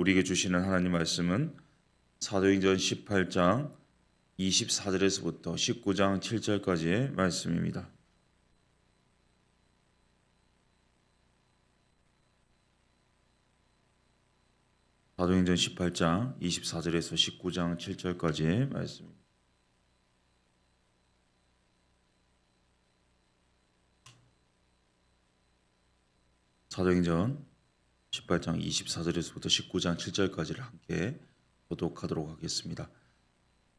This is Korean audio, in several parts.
우리에게 주시는 하나님 말씀은 사도행전 18장 24절에서부터 19장 7절까지의 말씀입니다. 사도행전 18장 24절에서 19장 7절까지의 말씀입니다. 사도행전 18장 24절에서부터 19장 7절까지를 함께 교독하도록 하겠습니다.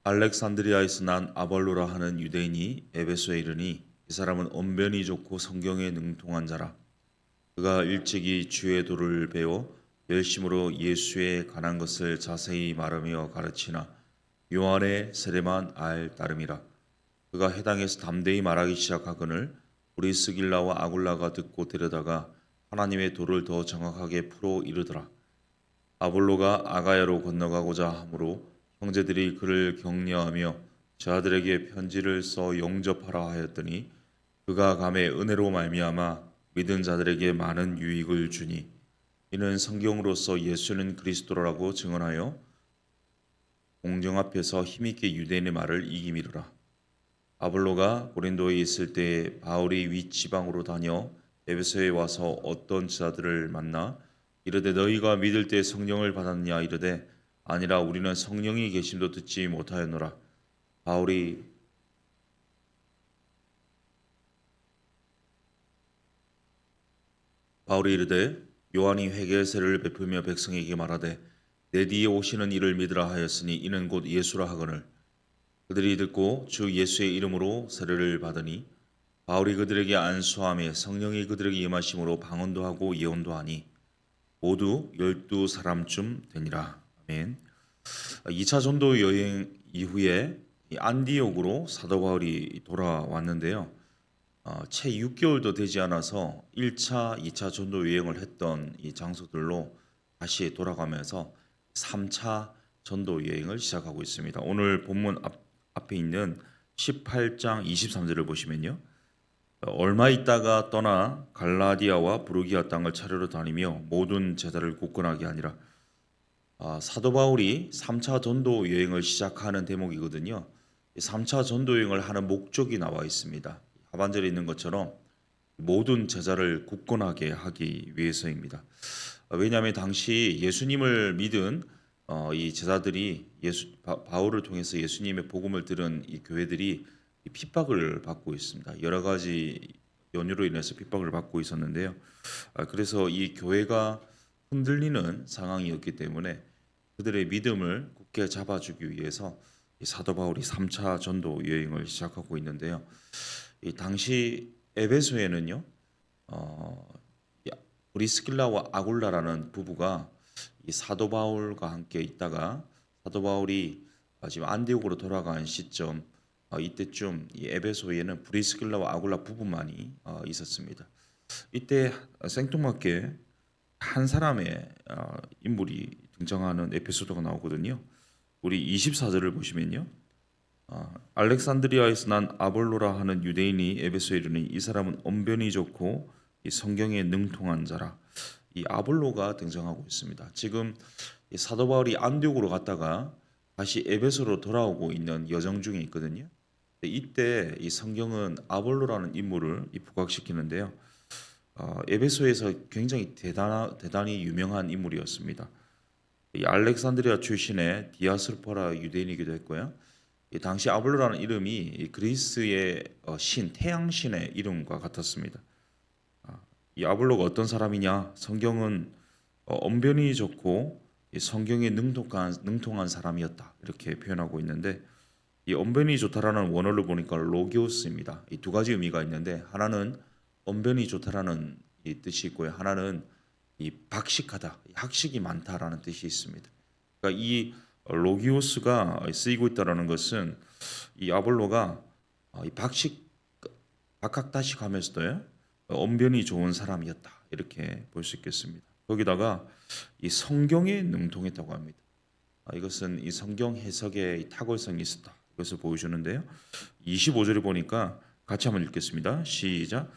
알렉산드리아에서 난 아볼로라 하는 유대인이 에베소에 이르니 이 사람은 언변이 좋고 성경에 능통한 자라. 그가 일찍이 주의 도를 배워 열심으로 예수에 관한 것을 자세히 말하며 가르치나 요한의 세례만 알 따름이라. 그가 해당에서 담대히 말하기 시작하거늘 브리스길라와 아굴라가 듣고 데려다가 하나님의 도를 더 정확하게 풀어 이르더라. 아볼로가 아가야로 건너가고자 하므로 형제들이 그를 격려하며 저들에게 편지를 써 영접하라 하였더니 그가 감에 은혜로 말미암아 믿은 자들에게 많은 유익을 주니 이는 성경으로서 예수는 그리스도라고 증언하여 공정 앞에서 힘있게 유대인의 말을 이기미르라. 아볼로가 고린도에 있을 때 바울이 윗지방으로 다녀 에베소에 와서 어떤 자들을 만나 이르되 너희가 믿을 때 성령을 받았냐 이르되 아니라 우리는 성령이 계심도 듣지 못하였노라. 바울이 이르되 요한이 회개세를 베풀며 백성에게 말하되 내 뒤에 오시는 이를 믿으라 하였으니 이는 곧 예수라 하거늘 그들이 듣고 주 예수의 이름으로 세례를 받으니 바울이 그들에게 안수하며 성령이 그들에게 임하심으로 방언도 하고 예언도 하니 모두 12사람쯤 되니라. 아멘. 2차 전도 여행 이후에 안디옥으로 사도 바울이 돌아왔는데요. 채 6개월도 되지 않아서 1차, 2차 전도 여행을 했던 이 장소들로 다시 돌아가면서 3차 전도 여행을 시작하고 있습니다. 오늘 본문 앞에 있는 18장 23절을 보시면요. 얼마 있다가 떠나 갈라디아와 부르기아 땅을 차례로 다니며 모든 제자를 굳건하게 하니라. 사도 바울이 3차 전도 여행을 시작하는 대목이거든요. 3차 전도 여행을 하는 목적이 나와 있습니다. 하반절에 있는 것처럼 모든 제자를 굳건하게 하기 위해서입니다. 왜냐하면 당시 예수님을 믿은 이 제자들이 바울을 통해서 예수님의 복음을 들은 이 교회들이 핍박을 받고 있습니다. 여러 가지 연유로 인해서 핍박을 받고 있었는데요. 그래서 이 교회가 흔들리는 상황이었기 때문에 그들의 믿음을 굳게 잡아주기 위해서 사도 바울이 3차 전도 여행을 시작하고 있는데요. 이 당시 에베소에는요, 브리스길라와 아굴라라는 부부가 이 사도 바울과 함께 있다가 사도 바울이 지금 안디옥으로 돌아간 시점 이때쯤 이 에베소에는 브리스길라와 아굴라 부부만이 있었습니다. 이때 생뚱맞게 한 사람의 인물이 등장하는 에피소드가 나오거든요. 우리 24절을 보시면요. 알렉산드리아에서 난 아볼로라 하는 유대인이 에베소에 이르니 이 사람은 언변이 좋고 이 성경에 능통한 자라. 이 아볼로가 등장하고 있습니다. 지금 이 사도 바울이 안디옥으로 갔다가 다시 에베소로 돌아오고 있는 여정 중에 있거든요. 이때 이 성경은 아볼로라는 인물을 부각시키는데요. 에베소에서 굉장히 대단히 유명한 인물이었습니다. 이 알렉산드리아 출신의 디아스포라 유대인이기도 했고요. 이 당시 아볼로라는 이름이 그리스의 신 태양신의 이름과 같았습니다. 이 아볼로가 어떤 사람이냐? 성경은 언변이 좋고 성경에 능통한 사람이었다 이렇게 표현하고 있는데 이 언변이 좋다라는 원어를 보니까 로기오스입니다. 이 두 가지 의미가 있는데 하나는 언변이 좋다라는 이 뜻이 있고요. 하나는 이 박식하다, 학식이 많다라는 뜻이 있습니다. 그러니까 이 로기오스가 쓰이고 있다라는 것은 이 아볼로가 이 박학다식하면서도요 언변이 좋은 사람이었다 이렇게 볼 수 있겠습니다. 거기다가 이 성경에 능통했다고 합니다. 이것은 이 성경 해석에 탁월성이 있었다. 이것을 보여주는데요. 25절에 보니까 같이 한번 읽겠습니다. 시작.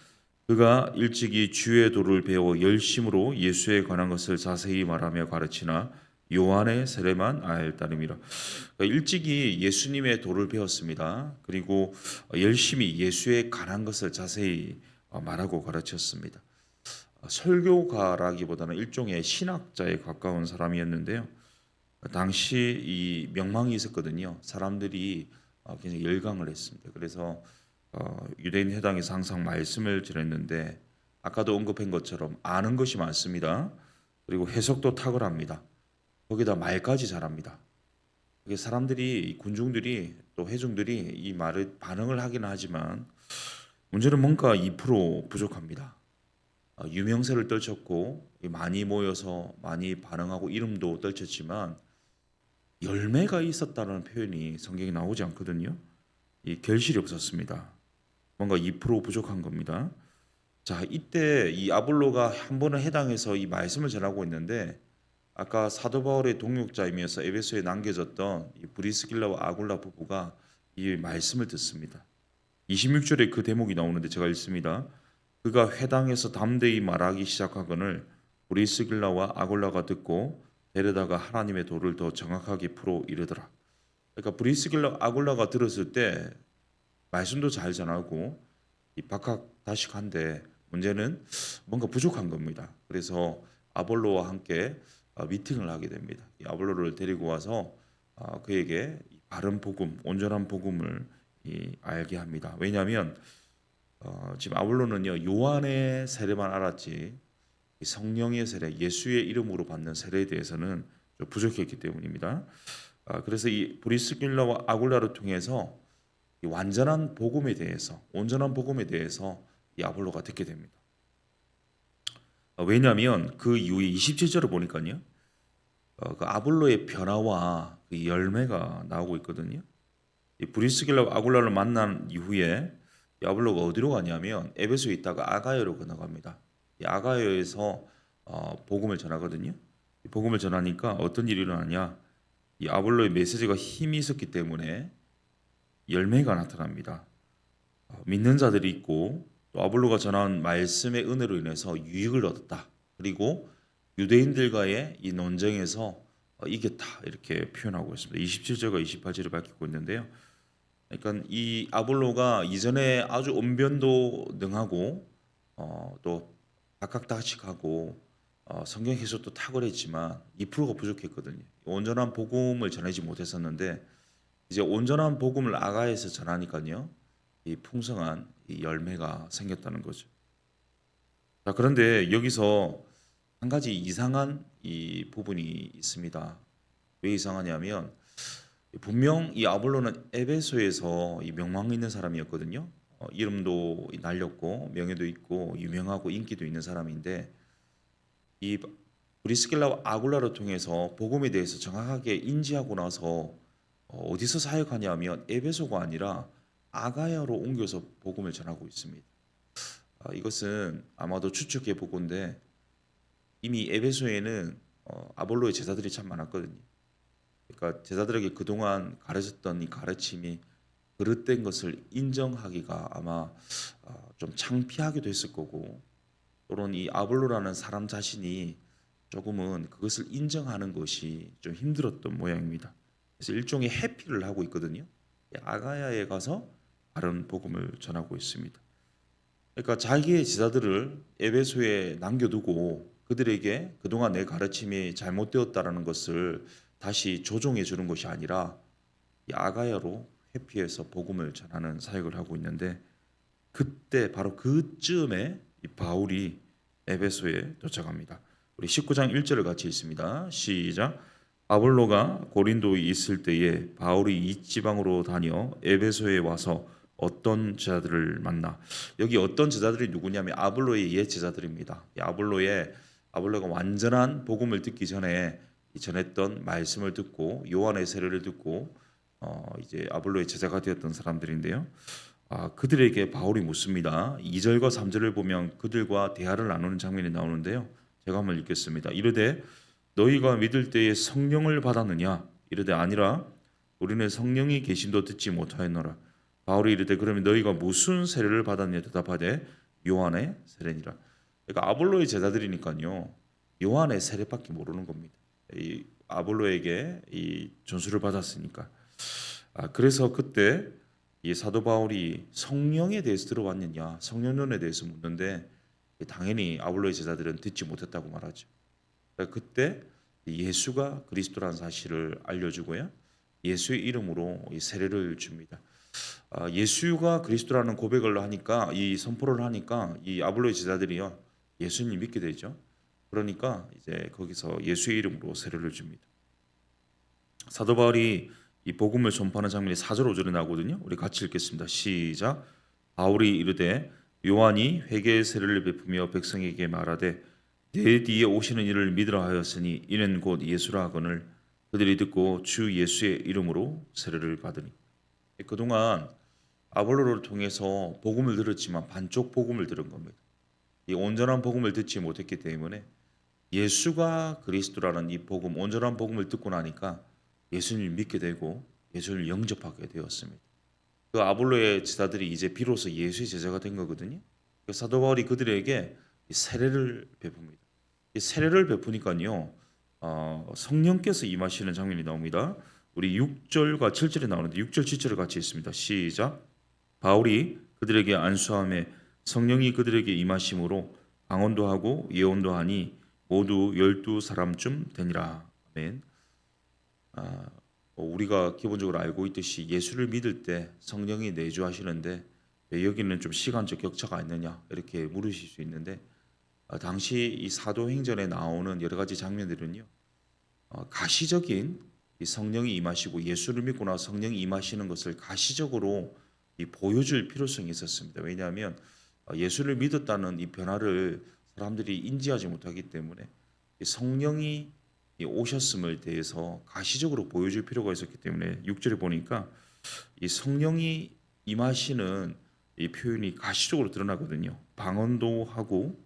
그가 일찍이 주의 도를 배워 열심으로 예수에 관한 것을 자세히 말하며 가르치나 요한의 세례만 알 따름이라. 그러니까 일찍이 예수님의 도를 배웠습니다. 그리고 열심히 예수의 관한 것을 자세히 말하고 가르쳤습니다. 설교가라기보다는 일종의 신학자에 가까운 사람이었는데요. 당시 이 명망이 있었거든요. 사람들이 굉장히 열광을 했습니다. 그래서 유대인 회당에서 항상 말씀을 전했는데 아까도 언급한 것처럼 아는 것이 많습니다. 그리고 해석도 탁월합니다. 거기다 말까지 잘합니다. 이게 사람들이 군중들이 또 회중들이 이 말을 반응을 하기는 하지만 문제는 뭔가 2% 부족합니다. 유명세를 떨쳤고 많이 모여서 많이 반응하고 이름도 떨쳤지만 열매가 있었다는 표현이 성경에 나오지 않거든요. 이 결실이 없었습니다. 뭔가 2% 부족한 겁니다. 자, 이때 이 아볼로가 한 번은 해당해서 이 말씀을 전하고 있는데 아까 사도 바울의 동역자이면서 에베소에 남겨졌던 이 브리스길라와 아굴라 부부가 이 말씀을 듣습니다. 26절에 그 대목이 나오는데 제가 읽습니다. 그가 회당에서 담대히 말하기 시작하거늘 브리스길라와 아굴라가 듣고 데려다가 하나님의 도를 더 정확하게 풀어 이르더라. 그러니까 브리스길라 아굴라가 들었을 때 말씀도 잘 전하고 이 박학다식한데 문제는 뭔가 부족한 겁니다. 그래서 아볼로와 함께 미팅을 하게 됩니다. 이 아볼로를 데리고 와서 그에게 바른 복음, 온전한 복음을 알게 합니다. 왜냐하면 지금 아볼로는요 요한의 세례만 알았지 이 성령의 세례, 예수의 이름으로 받는 세례에 대해서는 좀 부족했기 때문입니다. 그래서 이 브리스길라와 아굴라를 통해서 이 완전한 복음에 대해서, 온전한 복음에 대해서 이 아볼로가 듣게 됩니다. 왜냐하면 그 이후에 27절을 보니까요, 그 아볼로의 변화와 그 열매가 나오고 있거든요. 이 브리스길라와 아굴라를 만난 이후에 이 아볼로가 어디로 가냐면 에베소에 있다가 아가야로 건너갑니다. 이 아가야에서 복음을 전하거든요. 이 복음을 전하니까 어떤 일이 일어나냐? 이 아볼로의 메시지가 힘이 있었기 때문에 열매가 나타납니다. 믿는 자들이 있고 또 아볼로가 전한 말씀의 은혜로 인해서 유익을 얻었다. 그리고 유대인들과의 이 논쟁에서 이겼다 이렇게 표현하고 있습니다. 27절과 28절을 밝히고 있는데요. 그러니까 이 아볼로가 이전에 아주 언변도 능하고 또 박학다식하고 성경 해석도 탁월했지만 2%가 부족했거든요. 온전한 복음을 전하지 못했었는데 이제 온전한 복음을 아가에서 전하니까요. 이 풍성한 이 열매가 생겼다는 거죠. 자, 그런데 여기서 한 가지 이상한 이 부분이 있습니다. 왜 이상하냐면 분명 이 아볼로는 에베소에서 이 명망 있는 사람이었거든요. 이름도 날렸고 명예도 있고 유명하고 인기도 있는 사람인데 이 브리스길라와 아굴라를 통해서 복음에 대해서 정확하게 인지하고 나서 어디서 사역하냐면 에베소가 아니라 아가야로 옮겨서 복음을 전하고 있습니다. 이것은 아마도 추측해 보건데 이미 에베소에는 아볼로의 제자들이 참 많았거든요. 그러니까 제자들에게 그동안 가르쳤던 이 가르침이 그릇된 것을 인정하기가 아마 좀 창피하기도 했을 거고 또는 이 아볼로라는 사람 자신이 조금은 그것을 인정하는 것이 좀 힘들었던 모양입니다. 그래서 일종의 회피를 하고 있거든요. 아가야에 가서 바른 복음을 전하고 있습니다. 그러니까 자기의 제자들을 에베소에 남겨두고 그들에게 그동안 내 가르침이 잘못되었다라는 것을 다시 조종해 주는 것이 아니라 이 아가야로 회피해서 복음을 전하는 사역을 하고 있는데 그때 바로 그쯤에 이 바울이 에베소에 도착합니다. 우리 19장 1절을 같이 읽습니다. 시작. 아볼로가 고린도에 있을 때에 바울이 이 지방으로 다녀 에베소에 와서 어떤 제자들을 만나. 여기 어떤 제자들이 누구냐면 아볼로의 옛 제자들입니다. 아볼로가 완전한 복음을 듣기 전에 전했던 말씀을 듣고 요한의 세례를 듣고 이제 아볼로의 제자가 되었던 사람들인데요. 그들에게 바울이 묻습니다. 2절과 3절을 보면 그들과 대화를 나누는 장면이 나오는데요. 제가 한번 읽겠습니다. 이르되 너희가 믿을 때에 성령을 받았느냐? 이르되 아니라 우리는 성령이 계심도 듣지 못하였노라. 바울이 이르되 그러면 너희가 무슨 세례를 받았느냐 대답하되 요한의 세례니라. 그러니까 아볼로의 제자들이니까요. 요한의 세례밖에 모르는 겁니다. 이 아볼로에게 이 전수를 받았으니까. 그래서 그때 이 사도 바울이 성령에 대해서 들어봤느냐, 성령론에 대해서 묻는데 당연히 아볼로의 제자들은 듣지 못했다고 말하죠. 그러니까 그때 예수가 그리스도라는 사실을 알려주고요, 예수의 이름으로 이 세례를 줍니다. 예수가 그리스도라는 고백을 하니까, 이 선포를 하니까 이 아볼로의 제자들이요 예수님 믿게 되죠. 그러니까 이제 거기서 예수의 이름으로 세례를 줍니다. 사도 바울이 이 복음을 전파하는 장면이 4절 5절에 나오거든요. 우리 같이 읽겠습니다. 시작. 바울이 이르되 요한이 회개의 세례를 베푸며 백성에게 말하되 내 뒤에 오시는 이를 믿으라 하였으니 이는 곧 예수라 하거늘 그들이 듣고 주 예수의 이름으로 세례를 받으니. 그동안 아볼로를 통해서 복음을 들었지만 반쪽 복음을 들은 겁니다. 이 온전한 복음을 듣지 못했기 때문에 예수가 그리스도라는 이 복음, 온전한 복음을 듣고 나니까 예수님을 믿게 되고 예수님을 영접하게 되었습니다. 그 아볼로의 제자들이 이제 비로소 예수의 제자가 된 거거든요. 사도 바울이 그들에게 세례를 베풉니다. 이 세례를 베푸니까요, 성령께서 임하시는 장면이 나옵니다. 우리 6절과 7절에 나오는데 6절 7절을 같이 읽습니다. 시작. 바울이 그들에게 안수함에 성령이 그들에게 임하심으로 방언도 하고 예언도 하니 모두 12사람쯤 되니라. 아멘. 우리가 기본적으로 알고 있듯이 예수를 믿을 때 성령이 내주하시는데 왜 여기는 좀 시간적 격차가 있느냐 이렇게 물으실 수 있는데, 당시 이 사도행전에 나오는 여러 가지 장면들은요, 가시적인 이 성령이 임하시고 예수를 믿고 나서 성령이 임하시는 것을 가시적으로 이 보여줄 필요성이 있었습니다. 왜냐하면 예수를 믿었다는 이 변화를 사람들이 인지하지 못하기 때문에 이 성령이 이 오셨음을 대해서 가시적으로 보여줄 필요가 있었기 때문에 6절에 보니까 이 성령이 임하시는 이 표현이 가시적으로 드러나거든요. 방언도 하고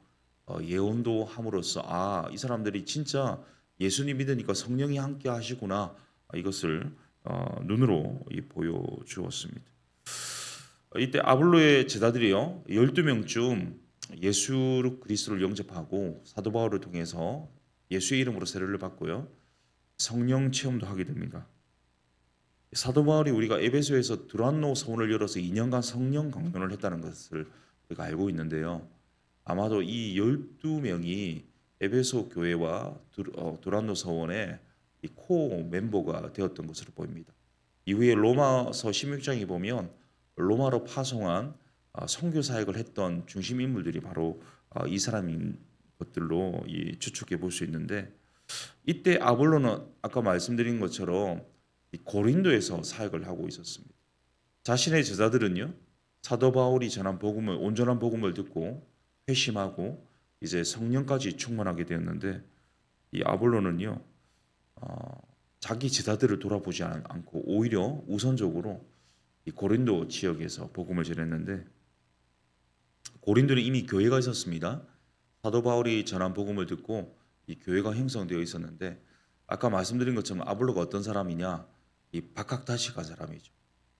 예언도 함으로써 이 사람들이 진짜 예수님 믿으니까 성령이 함께 하시구나, 이것을 눈으로 보여주었습니다. 이때 아볼로의 제자들이요 12명쯤 예수 그리스도를 영접하고 사도 바울을 통해서 예수의 이름으로 세례를 받고요, 성령 체험도 하게 됩니다. 사도 바울이 우리가 에베소에서 두란노 서원을 열어서 2년간 성령 강론을 했다는 것을 우리가 알고 있는데요, 아마도 이 12명이 에베소 교회와 두란노 서원의 코 멤버가 되었던 것으로 보입니다. 이후에 로마서 16장에 보면 로마로 파송한 선교 사역을 했던 중심 인물들이 바로 이 사람인 것들로 추측해 볼 수 있는데, 이때 아볼로는 아까 말씀드린 것처럼 고린도에서 사역을 하고 있었습니다. 자신의 제자들은요 사도 바울이 전한 복음을, 온전한 복음을 듣고 회심하고 이제 성령까지 충만하게 되었는데, 이 아볼로는요 자기 제자들을 돌아보지 않고 오히려 우선적으로 이 고린도 지역에서 복음을 전했는데, 고린도는 이미 교회가 있었습니다. 사도 바울이 전한 복음을 듣고 이 교회가 형성되어 있었는데, 아까 말씀드린 것처럼 아볼로가 어떤 사람이냐, 이 박학다식한 사람이죠.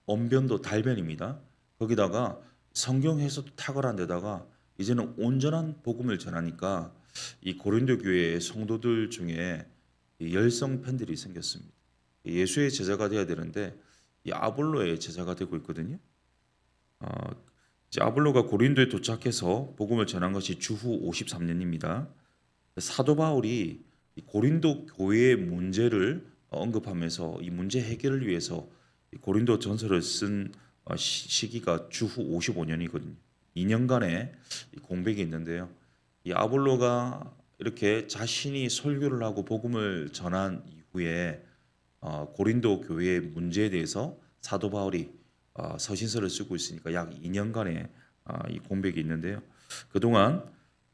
언변도 달변입니다. 거기다가 성경 해석도 탁월한 데다가 이제는 온전한 복음을 전하니까 이 고린도 교회의 성도들 중에 이 열성 팬들이 생겼습니다. 예수의 제자가 되어야 되는데 이 아볼로의 제자가 되고 있거든요. 이제 아볼로가 고린도에 도착해서 복음을 전한 것이 주후 53년입니다. 사도 바울이 이 고린도 교회의 문제를 언급하면서 이 문제 해결을 위해서 이 고린도 전서를 쓴 시기가 주후 55년이거든요. 2년간의 공백이 있는데요. 이 아볼로가 이렇게 자신이 설교를 하고 복음을 전한 이후에 고린도 교회의 문제에 대해서 사도 바울이 서신서를 쓰고 있으니까 약 2년간의 이 공백이 있는데요. 그동안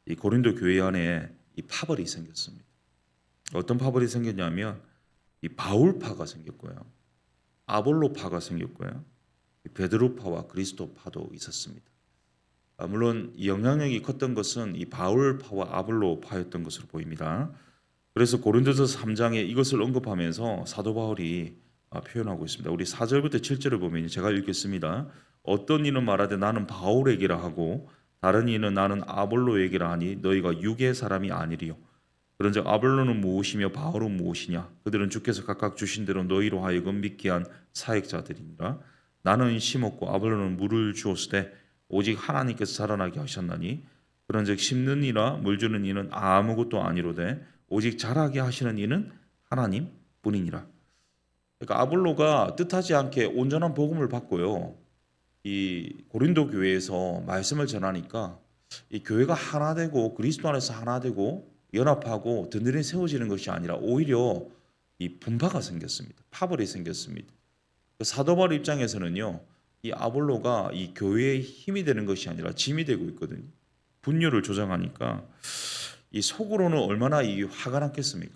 이 고린도 교회 안에 이 파벌이 생겼습니다. 어떤 파벌이 생겼냐면 이 바울파가 생겼고요, 아볼로파가 생겼고요, 베드로파와 그리스도파도 있었습니다. 물론 영향력이 컸던 것은 이 바울파와 아볼로파였던 것으로 보입니다. 그래서 고린도서 3장에 이것을 언급하면서 사도 바울이 표현하고 있습니다. 우리 4절부터 7절을 보면 제가 읽겠습니다. 어떤 이는 말하되 나는 바울에게라 하고 다른 이는 나는 아볼로에게라 하니 너희가 육의 사람이 아니리요 그런즉 아볼로는 무엇이며 바울은 무엇이냐? 그들은 주께서 각각 주신 대로 너희로 하여금 믿게 한 사역자들이니라. 나는 심었고 아볼로는 물을 주었으되 오직 하나님께서 자라나게 하셨나니 그런즉 심는 이나 물 주는 이는 아무것도 아니로되 오직 자라게 하시는 이는 하나님 뿐이니라. 그러니까 아볼로가 뜻하지 않게 온전한 복음을 받고요. 이 고린도 교회에서 말씀을 전하니까 이 교회가 하나 되고 그리스도 안에서 하나 되고 연합하고 든든히 세워지는 것이 아니라 오히려 이 분파가 생겼습니다. 파벌이 생겼습니다. 그 사도 바울 입장에서는요, 이 아볼로가 이 교회의 힘이 되는 것이 아니라 짐이 되고 있거든요. 분열을 조장하니까 이 속으로는 얼마나 이 화가 났겠습니까?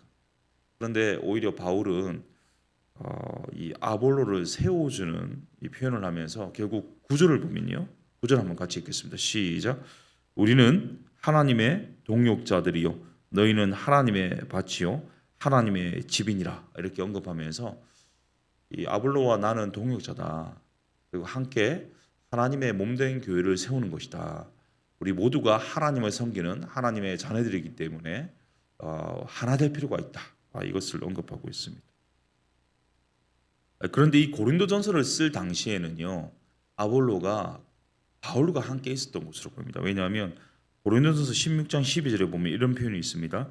그런데 오히려 바울은 이 아볼로를 세워주는 이 표현을 하면서 결국 구절을 보면요. 구절 한번 같이 읽겠습니다. 시작. 우리는 하나님의 동역자들이요 너희는 하나님의 밭이요 하나님의 집이니라 이렇게 언급하면서 이 아볼로와 나는 동역자다. 그리고 함께 하나님의 몸된 교회를 세우는 것이다. 우리 모두가 하나님을 섬기는 하나님의 자녀들이기 때문에 하나 될 필요가 있다. 이것을 언급하고 있습니다. 그런데 이 고린도전서를 쓸 당시에는요. 아볼로가 바울과 함께 있었던 것으로 보입니다. 왜냐하면 고린도전서 16장 12절에 보면 이런 표현이 있습니다.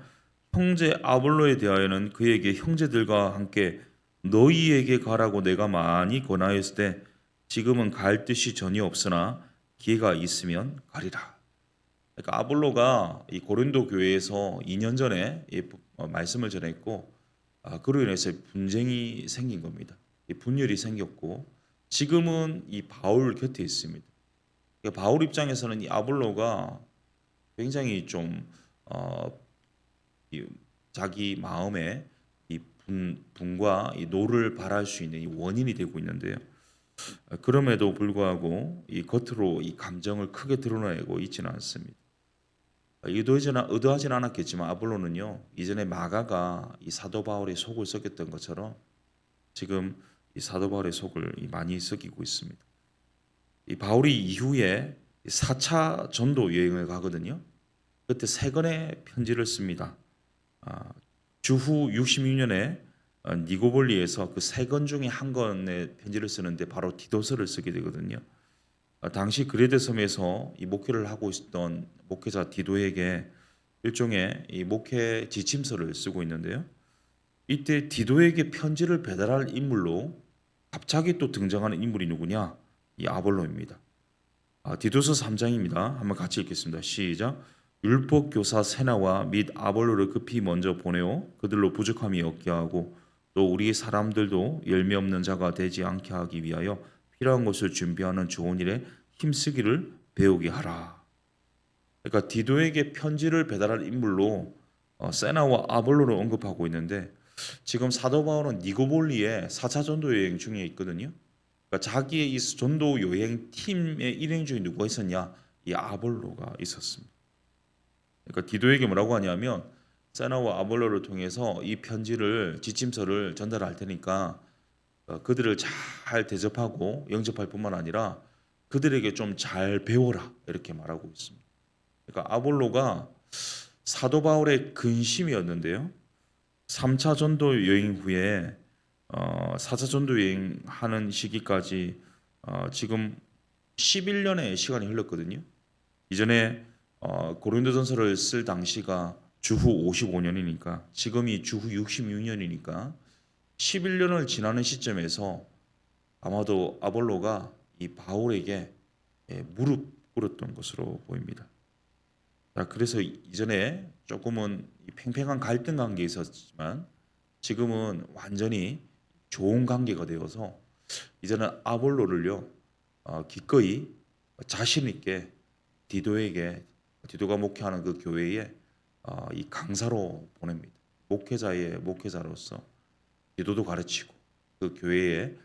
형제 아볼로에 대하여는 그에게 형제들과 함께 너희에게 가라고 내가 많이 권하였을 때 지금은 갈 뜻이 전혀 없으나 기회가 있으면 가리라. 그러니까 아볼로가 이 고린도 교회에서 2년 전에 말씀을 전했고 그로 인해서 분쟁이 생긴 겁니다. 이 분열이 생겼고 지금은 이 바울 곁에 있습니다. 그러니까 바울 입장에서는 이 아볼로가 굉장히 좀 이 자기 마음에 이 분과 이 노를 발할 수 있는 이 원인이 되고 있는데요. 그럼에도 불구하고 이 겉으로 이 감정을 크게 드러내고 있지는 않습니다. 의도하지는 않았겠지만 아볼로는요 이전에 마가가 이 사도 바울의 속을 썩였던 것처럼 지금 이 사도 바울의 속을 많이 썩이고 있습니다. 이 바울이 이후에 4차 전도 여행을 가거든요. 그때 세 권의 편지를 씁니다. 주후 66년에 니고볼리에서 그 세 권 중에 한 권의 편지를 쓰는데 바로 디도서를 쓰게 되거든요. 당시 그레데 섬에서 이 목회를 하고 있었던 목회자 디도에게 일종의 이 목회 지침서를 쓰고 있는데요. 이때 디도에게 편지를 배달할 인물로 갑자기 또 등장하는 인물이 누구냐? 이 아볼로입니다. 디도서 3장입니다. 한번 같이 읽겠습니다. 시작. 율법 교사 세나와 및 아볼로를 급히 먼저 보내어 그들로 부족함이 없게 하고 또 우리 사람들도 열매 없는 자가 되지 않게 하기 위하여 필요한 것을 준비하는 좋은 일에 힘쓰기를 배우게 하라. 그러니까 디도에게 편지를 배달할 인물로 세나와 아볼로를 언급하고 있는데 지금 사도 바울은 니고볼리에 4차 전도 여행 중에 있거든요. 그러니까 자기의 이 전도 여행 팀의 일행 중에 누가 있었냐? 이 아볼로가 있었습니다. 그러니까 디도에게 뭐라고 하냐면 세나와 아볼로를 통해서 이 편지를 지침서를 전달할 테니까 그들을 잘 대접하고 영접할 뿐만 아니라 그들에게 좀 잘 배워라 이렇게 말하고 있습니다. 그러니까 아볼로가 사도 바울의 근심이었는데요. 3차 전도 여행 후에 4차 전도 여행 하는 시기까지 지금 11년의 시간이 흘렀거든요. 이전에 고린도전서를 쓸 당시가 주후 55년이니까 지금이 주후 66년이니까 11년을 지나는 시점에서 아마도 아볼로가 이 바울에게 무릎 꿇었던 것으로 보입니다. 그래서 이전에 조금은 팽팽한 갈등 관계에 있었지만 지금은 완전히 좋은 관계가 되어서 이제는 아볼로를요 기꺼이 자신 있게 디도가 목회하는 그 교회에 이 강사로 보냅니다. 목회자의 목회자로서 디도도 가르치고 그 교회의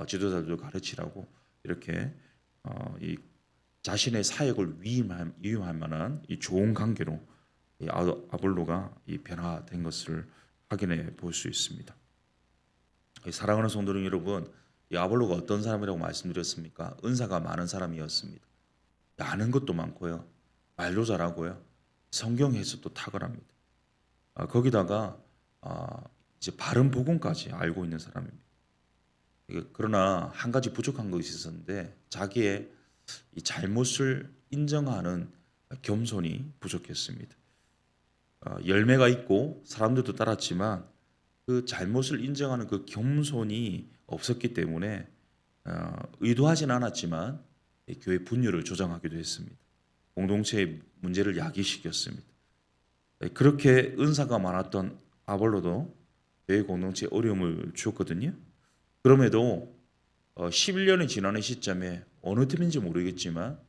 지도자들도 가르치라고 이렇게 이 자신의 사역을 위임할 만한 이 좋은 관계로 이 아볼로가 이 변화된 것을 확인해 볼 수 있습니다. 사랑하는 성도 여러분, 이 아볼로가 어떤 사람이라고 말씀드렸습니까? 은사가 많은 사람이었습니다. 아는 것도 많고요, 말도 잘하고요, 성경 해석도 탁월합니다. 거기다가 이제 바른 복음까지 알고 있는 사람입니다. 그러나 한 가지 부족한 것이 있었는데 자기의 이 잘못을 인정하는 겸손이 부족했습니다. 열매가 있고 사람들도 따랐지만 그 잘못을 인정하는 그 겸손이 없었기 때문에 의도하진 않았지만 교회 분열을 조장하기도 했습니다. 공동체의 문제를 야기시켰습니다. 그렇게 은사가 많았던 아볼로도 교회 공동체에 어려움을 주었거든요. 그럼에도 11년이 지나는 시점에 어느 틈인지 모르겠지만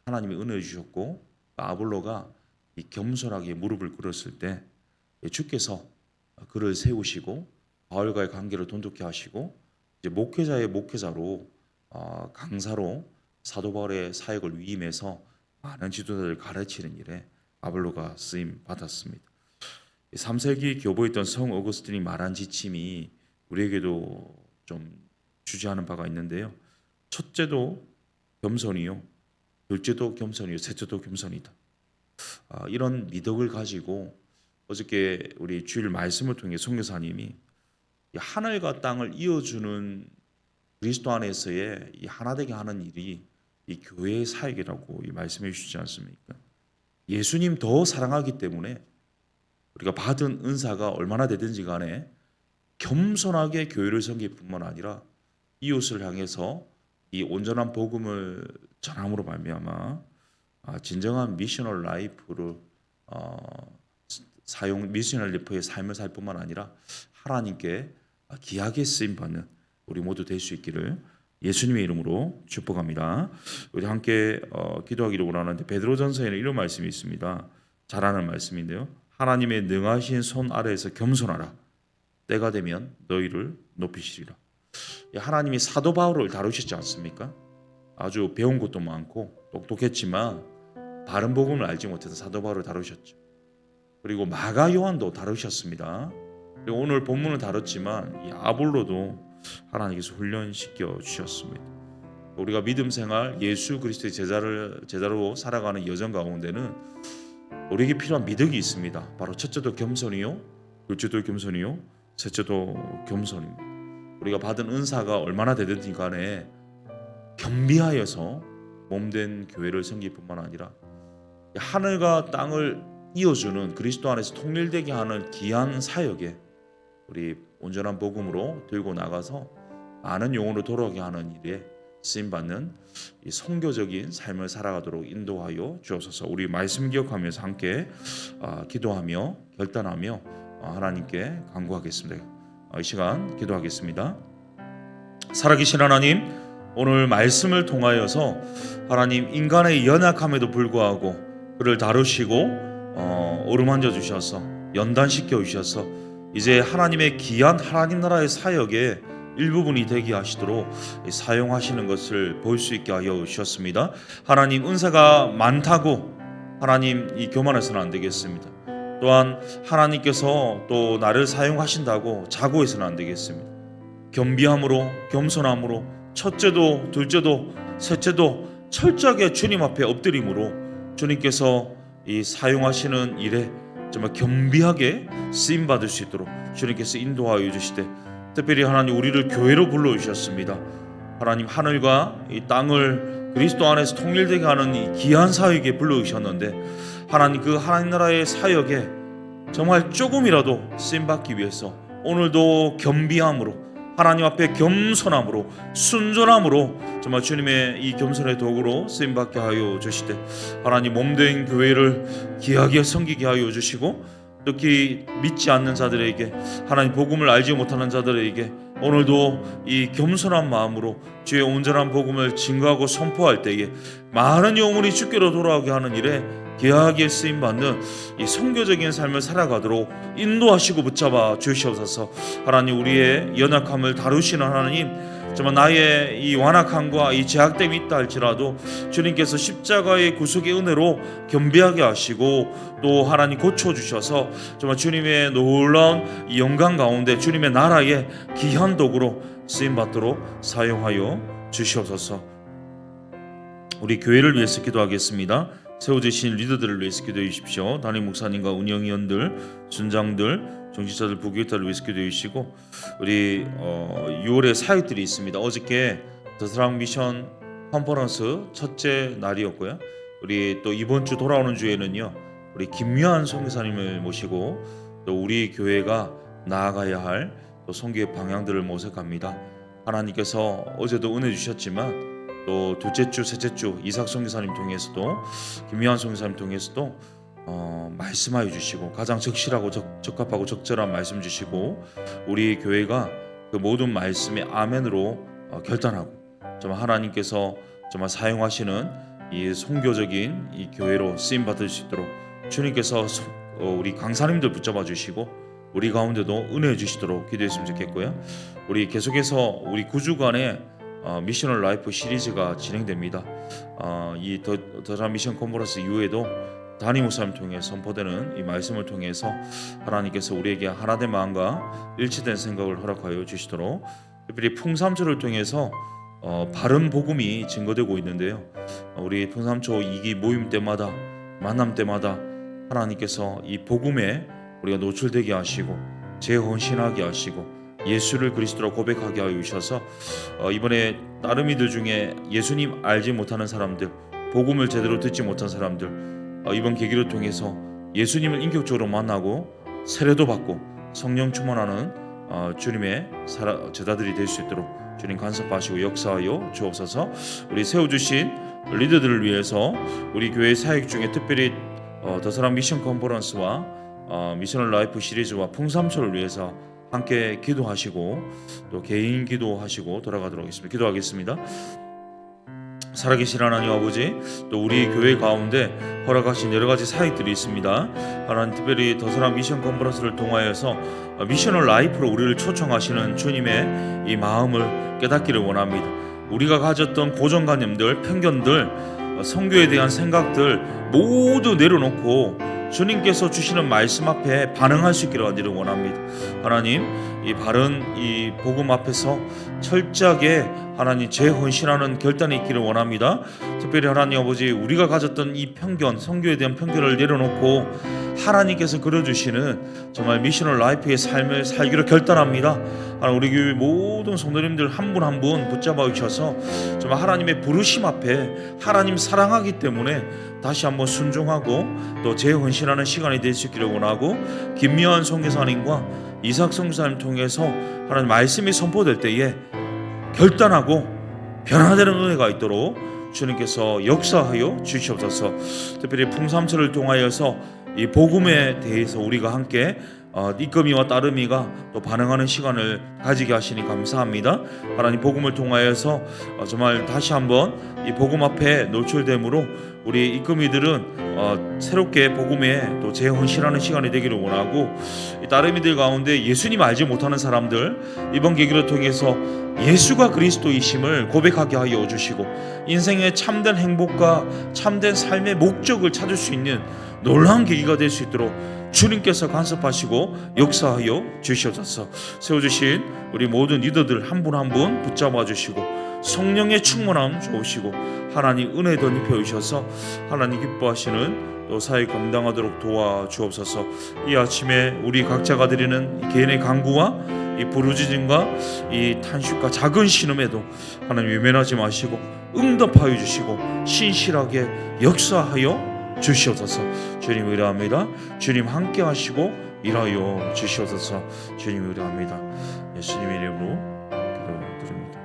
하나님이 은혜 주셨고 아볼로가 이 겸손하게 무릎을 꿇었을 때 주께서 그를 세우시고 바울과의 관계를 돈독히 하시고 이제 목회자의 목회자로 강사로 사도 바울의 사역을 위임해서 많은 지도자를 가르치는 일에 아볼로가 쓰임 받았습니다. 3세기 교보였던 성 어거스틴이 말한 지침이 우리에게도 좀 주제하는 바가 있는데요. 첫째도 겸손이요, 둘째도 겸손이요, 셋째도 겸손이다. 이런 미덕을 가지고 어저께 우리 주일 말씀을 통해 선교사님이 하늘과 땅을 이어주는 그리스도 안에서의 이 하나 되게 하는 일이 이 교회의 사역이라고 말씀해 주시지 않습니까? 예수님 더 사랑하기 때문에 우리가 받은 은사가 얼마나 되든지 간에 겸손하게 교회를 섬길 뿐만 아니라 이웃을 향해서 이 온전한 복음을 전함으로 말미암아 진정한 미셔널 라이프를 미셔널 라이프의 삶을 살 뿐만 아니라 하나님께 귀하게 쓰임 받는 우리 모두 될 수 있기를 예수님의 이름으로 축복합니다. 우리 함께 기도하기를 원하는데 베드로전서에는 이런 말씀이 있습니다. 잘 아는 말씀인데요. 하나님의 능하신 손 아래에서 겸손하라. 때가 되면 너희를 높이시리라. 하나님이 사도 바울을 다루셨지 않습니까? 아주 배운 것도 많고 똑똑했지만 바른 복음을 알지 못해서 사도 바울을 다루셨죠. 그리고 마가 요한도 다루셨습니다. 그리고 오늘 본문을 다뤘지만 이 아볼로도 하나님께서 훈련시켜 주셨습니다. 우리가 믿음 생활 예수 그리스도의 제자로 살아가는 여정 가운데는 우리에게 필요한 미덕이 있습니다. 바로 첫째도 겸손이요, 둘째도 겸손이요, 셋째도 겸손입니다. 우리가 받은 은사가 얼마나 되든지 간에 겸비하여서 몸된 교회를 섬길 뿐만 아니라 하늘과 땅을 이어주는 그리스도 안에서 통일되게 하는 귀한 사역에 우리 온전한 복음으로 들고 나가서 많은 영혼을 돌아오게 하는 일에 쓰임받는 이 선교적인 삶을 살아가도록 인도하여 주옵소서. 우리 말씀 기억하면서 함께 기도하며 결단하며 하나님께 간구하겠습니다. 이 시간 기도하겠습니다. 살아계신 하나님, 오늘 말씀을 통하여서 하나님 인간의 연약함에도 불구하고 그를 다루시고 어루만져 주셔서 연단시켜 주셔서 이제 하나님의 귀한 하나님 나라의 사역에 일부분이 되게 하시도록 사용하시는 것을 볼 수 있게 하여 주셨습니다. 하나님 은사가 많다고 하나님 이 교만해서는 안 되겠습니다. 또한 하나님께서 또 나를 사용하신다고 자고해서는 안 되겠습니다. 겸비함으로 겸손함으로 첫째도 둘째도 셋째도 철저하게 주님 앞에 엎드림으로 주님께서 이 사용하시는 일에 정말 겸비하게 쓰임 받을 수 있도록 주님께서 인도하여 주시되 특별히 하나님 우리를 교회로 불러주셨습니다. 하나님 하늘과 이 땅을 그리스도 안에서 통일되게 하는 이 귀한 사역에 불러주셨는데 하나님 그 하나님 나라의 사역에 정말 조금이라도 쓰임받기 위해서 오늘도 겸비함으로 하나님 앞에 겸손함으로 순전함으로 정말 주님의 이 겸손의 도구로 쓰임받게 하여 주시되 하나님 몸된 교회를 귀하게 섬기게 하여 주시고 특히 믿지 않는 자들에게 하나님 복음을 알지 못하는 자들에게 오늘도 이 겸손한 마음으로 주의 온전한 복음을 증거하고 선포할 때에 많은 영혼이 주께로 돌아오게 하는 일에 귀하게 쓰임받는 이 선교적인 삶을 살아가도록 인도하시고 붙잡아 주시옵소서. 하나님 우리의 연약함을 다루시는 하나님 정말 나의 이 완악함과 이 제약됨이 있다 할지라도 주님께서 십자가의 구속의 은혜로 겸비하게 하시고 또 하나님 고쳐주셔서 정말 주님의 놀라운 이 영광 가운데 주님의 나라의 귀한 도구로 쓰임받도록 사용하여 주시옵소서. 우리 교회를 위해서 기도하겠습니다. 세워주신 리더들을 위해서 기도해 주십시오. 담임 목사님과 운영위원들, 순장들, 정치자들, 부교육자를 위해서 기도해 주시고, 우리 6월에 사역들이 있습니다. 어저께 더사랑 미션 컨퍼런스 첫째 날이었고요. 우리 또 이번 주 돌아오는 주에는요, 우리 김미환 선교사님을 모시고 또 우리 교회가 나아가야 할 또 선교의 방향들을 모색합니다. 하나님께서 어제도 은혜 주셨지만 또 둘째 주, 셋째 주 이삭 선교사님 통해서도 김미환 선교사님 통해서도 말씀하여 주시고 가장 적실하고 적합하고 적절한 말씀 주시고 우리 교회가 그 모든 말씀에 아멘으로 결단하고 정말 하나님께서 정말 사용하시는 이 선교적인 이 교회로 쓰임 받을 수 있도록 주님께서 우리 강사님들 붙잡아 주시고 우리 가운데도 은혜 주시도록 기도했으면 좋겠고요. 우리 계속해서 우리 9주간의 미셔널 라이프 시리즈가 진행됩니다. 이 더사랑 미션 컨퍼런스 이후에도 담임 목사님 통해 선포되는 이 말씀을 통해서 하나님께서 우리에게 하나된 마음과 일치된 생각을 허락하여 주시도록 특별히 풍삼초를 통해서 바른 복음이 증거되고 있는데요. 우리 풍삼초 2기 모임 때마다 만남 때마다 하나님께서 이 복음에 우리가 노출되게 하시고 재헌신하게 하시고 예수를 그리스도로 고백하게 하여 주셔서 이번에 따르미들 중에 예수님 알지 못하는 사람들, 복음을 제대로 듣지 못한 사람들 이번 계기를 통해서 예수님을 인격적으로 만나고 세례도 받고 성령 충만하는 주님의 제자들이 될 수 있도록 주님 간섭하시고 역사하여 주옵소서. 우리 세워주신 리더들을 위해서 우리 교회 사역 중에 특별히 더사랑 미션 컨퍼런스와 미셔널 라이프 시리즈와 풍삼초를 위해서 함께 기도하시고 또 개인 기도하시고 돌아가도록 하겠습니다. 기도하겠습니다. 살아계신 하나님 아버지, 또 우리 교회 가운데 허락하신 여러 가지 사역들이 있습니다. 하나님 특별히 더사랑 미션 컨퍼런스를 통하여서 미셔널 라이프로 우리를 초청하시는 주님의 이 마음을 깨닫기를 원합니다. 우리가 가졌던 고정관념들, 편견들, 선교에 대한 생각들 모두 내려놓고 주님께서 주시는 말씀 앞에 반응할 수 있기를 원합니다. 하나님, 이 바른 이 복음 앞에서 철저하게 하나님 재헌신하는 결단이 있기를 원합니다. 특별히 하나님 아버지, 우리가 가졌던 이 편견, 선교에 대한 편견을 내려놓고 하나님께서 그려주시는 정말 미셔널 라이프의 삶을 살기로 결단합니다. 우리 교회 모든 성도님들 한 분 한 분 붙잡아 주셔서 정말 하나님의 부르심 앞에 하나님 사랑하기 때문에 다시 한번 순종하고 또 재헌신하는 시간이 될 수 있기를 원하고, 김미환 선교사님과 이삭 선교사님 통해서 하나님 말씀이 선포될 때에 결단하고 변화되는 은혜가 있도록 주님께서 역사하여 주시옵소서. 특별히 풍삼초를 통하여서 이 복음에 대해서 우리가 함께 이금이와 따름이가 또 반응하는 시간을 가지게 하시니 감사합니다. 하나님 복음을 통하여서 정말 다시 한번 이 복음 앞에 노출됨으로 우리 이금이들은 새롭게 복음에 또 재헌신하는 시간이 되기를 원하고, 이 따름이들 가운데 예수님 알지 못하는 사람들 이번 계기를 통해서 예수가 그리스도이심을 고백하게 하여 주시고 인생의 참된 행복과 참된 삶의 목적을 찾을 수 있는 놀라운 계기가 될 수 있도록 주님께서 간섭하시고 역사하여 주시옵소서. 세워주신 우리 모든 리더들 한 분 한 분 붙잡아 주시고 성령의 충만함 주시고 하나님 은혜 덧입혀 주셔서 하나님 기뻐하시는 또 사역 감당하도록 도와주옵소서. 이 아침에 우리 각자가 드리는 개인의 간구와 이 부르짖음과 이 탄식과 작은 신음에도 하나님 외면하지 마시고 응답하여 주시고 신실하게 역사하여 주시옵소서. 주님 의뢰합니다. 주님 함께 하시고 일하여 주시옵소서. 주님 의뢰합니다. 예수님의 이름으로 기도드립니다.